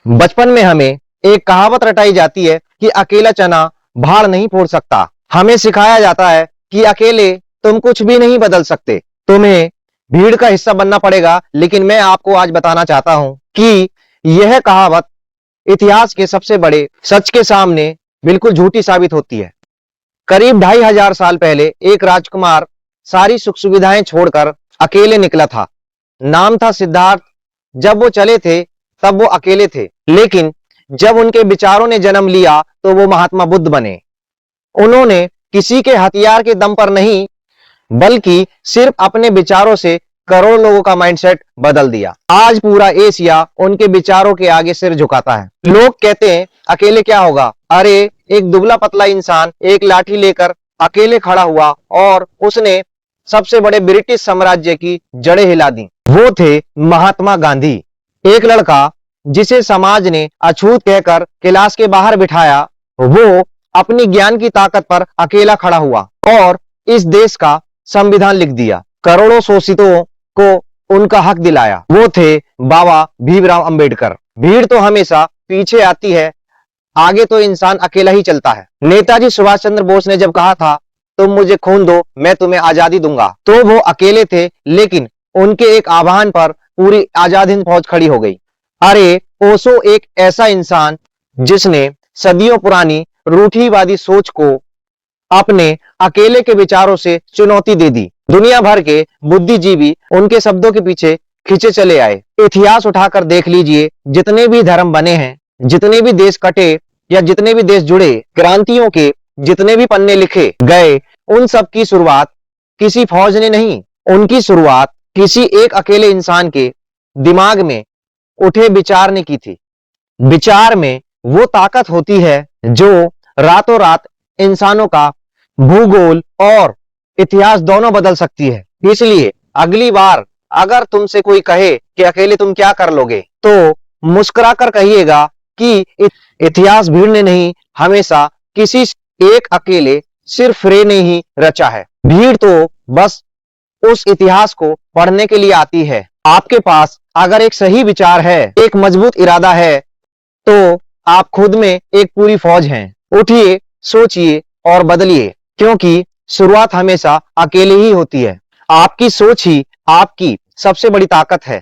बचपन में हमें एक कहावत रटाई जाती है कि अकेला चना भाड़ नहीं फोड़ सकता। हमें सिखाया जाता है कि अकेले तुम कुछ भी नहीं बदल सकते, तुम्हें भीड़ का हिस्सा बनना पड़ेगा। लेकिन मैं आपको आज बताना चाहता हूं कि यह कहावत इतिहास के सबसे बड़े सच के सामने बिल्कुल झूठी साबित होती है। करीब 2500 साल पहले एक राजकुमार सारी सुख सुविधाएं छोड़कर अकेले निकला था। नाम था सिद्धार्थ। जब वो चले थे तब वो अकेले थे, लेकिन जब उनके विचारों ने जन्म लिया तो वो महात्मा बुद्ध बने। उन्होंने किसी के हथियार के दम पर नहीं, बल्कि सिर्फ अपने विचारों से करोड़ लोगों का माइंडसेट बदल दिया। आज पूरा एशिया उनके विचारों के आगे सिर झुकाता है। लोग कहते हैं अकेले क्या होगा, अरे एक दुबला पतला इंसान एक लाठी लेकर अकेले खड़ा हुआ और उसने सबसे बड़े ब्रिटिश साम्राज्य की जड़ें हिला दी। वो थे महात्मा गांधी। एक लड़का जिसे समाज ने अछूत कहकर क्लास के बाहर बिठाया, वो अपनी ज्ञान की ताकत पर अकेला खड़ा हुआ और इस देश का संविधान लिख दिया। करोड़ों शोषितों को उनका हक दिलाया। वो थे बाबा भीमराव अंबेडकर। भीड़ तो हमेशा पीछे आती है, आगे तो इंसान अकेला ही चलता है। नेताजी सुभाष चंद्र बोस ने जब कहा था तुम मुझे खून दो मैं तुम्हें आजादी दूंगा, तो वो अकेले थे, लेकिन उनके एक आह्वान पर पूरी आजाद हिंद फौज खड़ी हो गई। अरे ओशो एक ऐसा इंसान जिसने सदियों पुरानी रूढ़िवादी सोच को अपने अकेले के विचारों से चुनौती दे दी। दुनिया भर के बुद्धिजीवी उनके शब्दों के पीछे खींचे चले आए। इतिहास उठाकर देख लीजिए, जितने भी धर्म बने हैं, जितने भी देश कटे या जितने भी देश जुड़े, क्रांतियों के जितने भी पन्ने लिखे गए, उन सब की शुरुआत किसी फौज ने नहीं, उनकी शुरुआत किसी एक अकेले इंसान के दिमाग में उठे विचार ने की थी। विचार में वो ताकत होती है जो रातों रात इंसानों का भूगोल और इतिहास दोनों बदल सकती है। इसलिए अगली बार अगर तुमसे कोई कहे कि अकेले तुम क्या कर लोगे, तो मुस्कुराकर कहिएगा कि इतिहास भीड़ ने नहीं, हमेशा किसी एक अकेले सिर्फ रे ने ही रचा है। भीड़ तो बस उस इतिहास को पढ़ने के लिए आती है। आपके पास अगर एक सही विचार है, एक मजबूत इरादा है, तो आप खुद में एक पूरी फौज हैं। उठिए, सोचिए और बदलिए, क्योंकि शुरुआत हमेशा अकेले ही होती है। आपकी सोच ही आपकी सबसे बड़ी ताकत है।